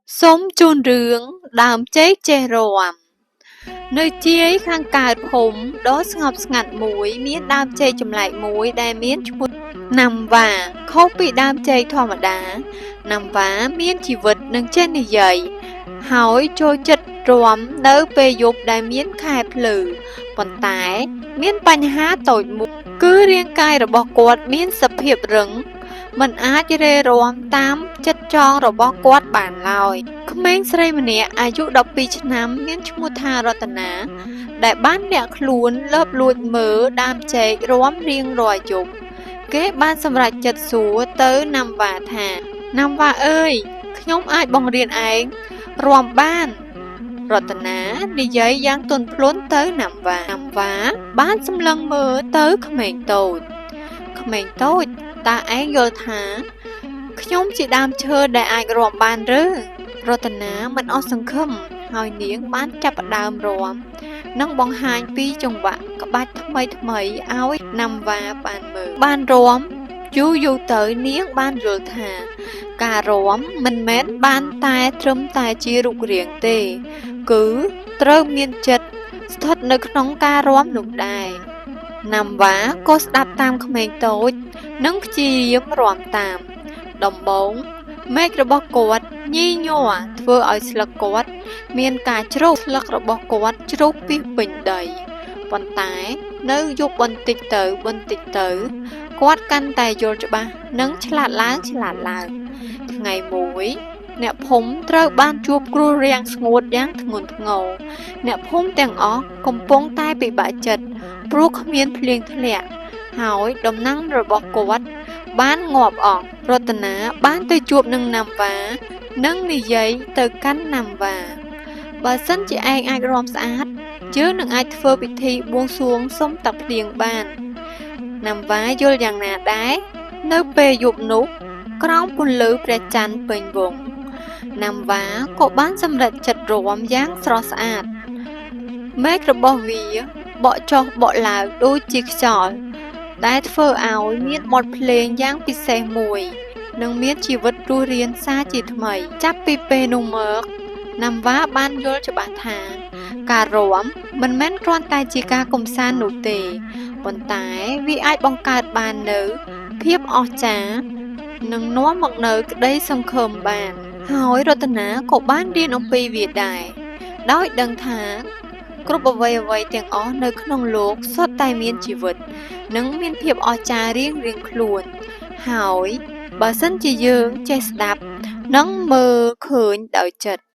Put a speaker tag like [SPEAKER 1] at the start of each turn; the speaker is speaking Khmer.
[SPEAKER 1] Sống chôn rướng, đàm chế chê ròm. Nơi chia khang cài phùng, đó ngọc ngặt mũi, miễn đam chê chùm lại mũi, đai miễn chút nằm và không bị đam chê thò mà đá. Nằm vá miễn chỉ vật nâng trên này dậy. Hỏi trôi chất ròm, nỡ bê dục đai miễn khai lử. Còn tái, miễn bánh há tội mũi. Cứ riêng cài rồi bỏ quạt miễn sập hiệp rứng. Mìnhអាចរេរាំតាមចិត្តចង់របស់គាត់បានឡើយក្មេងស្រីម្នាក់អាយុ12ឆ្នាំមានឈ្មោះថារតនាដែលបានលាក់ខ្លួនលបលួចមើលដើមចេករាំរៀងរាល់យប់គេបានសម្រេចចិត្តសួរទៅណាំវ៉ាថាណាំវ៉ាអើយខ្ញុំអាចបង្រៀនឯងរាំបានរតនានិយាយយ៉ាងទន់ភ្លន់ទៅណាំវ៉ាបានសម្លឹងមើលទៅក្មេងតូចតាឯងយល់ថាខ្ញុំជាដើមឈើដែលអាចរាំបានឬរតនាមិនអស់សង្ឃឹមហើយនាងបានចាប់ផ្ដើមរាំនិងបង្ហាញពីចង្វាក់ក្បាច់ថ្មីឲ្យណាំវ៉ាបានមើលបានរាំយូរទៅនាងបានយល់ថាការរាំមិនមែនបានតែត្រឹមតែជារូបរាងទេគឺត្រូវមានចិត្តស្ថិតនៅក្នុងការរាំនោះដែរណាំវ៉ាក៏ស្ដាប់តាមក្មេងតូចនិងព្យាយាមរាំតាមដំបូងមេឃរបស់គាត់ញីញ័រធ្វើឲ្យស្លឹកគាត់មានការជ្រុះស្លឹករបស់គាត់ជ្រុះពីពេញដីប៉ុន្តែនៅយប់បន្តិចទៅគាត់កាន់តែយល់ច្បាស់និងឆ្លាតឡើងថ្ងៃមួយអ្នកភូមិត្រូវបានជួបគ្រោះរាំងស្ងួតយ៉ាងធ្ងន់ធ្ងរអ្នកភូមិទាំងអស់កំពុងតែពិបាកចិត្តព្រោះគ្មានភ្លៀងធ្លាក់ហើយដំណាំរបស់គាត់បានងាប់អស់រតនាបានទៅជួបនឹងណាំវ៉ានិងនិយាយទៅកាន់ណាំវ៉ាបើសិនជាឯងអាចរាំស្អាតយើងនឹងអាចធ្វើពិធីបួងសួងសុំតាភ្លៀងបានណាំវ៉ាយល់យ៉ាងណាដែរនៅពេលយប់នោះក្រោមពន្លឺព្រះច័ន្ទពេញវង្សណាំវ៉ាក៏បានសម្រេចចិត្តរាំយ៉ាងស្រស់ស្អាតមេឃរបស់វាបក់ចុះបក់ឡើងដូចជាខ្យល់ដែលធ្វើឲ្យមានបទភ្លេងយ៉ាងពិសេសមួយនិងមានជីវិតរស់រានសារជាថ្មីចាប់ពីពេលនោះមកណាំវ៉ាបានយល់ច្បាស់ថាការរាំមិនមែនគ្រាន់តែជាការកម្សាន្តនោះទេប៉ុន្តែវាអាចបង្កើតបាននូវភាពអស្ចារ្យនិងនាំមកនូវក្តីសង្ឃឹមបានហើយរតនាក៏បានរៀនអំពីវាដែរដោយដឹងថាគ្រប់អ្វីទាំងអស់នៅក្នុងលោកសុទ្ធតែមានជីវិតនិងមានភាពអស្ចារ្យរៀងខ្លួនហើយបើសិនជាយើងចេះស្ដាប់និងមើលឃើញដោយចិត្ត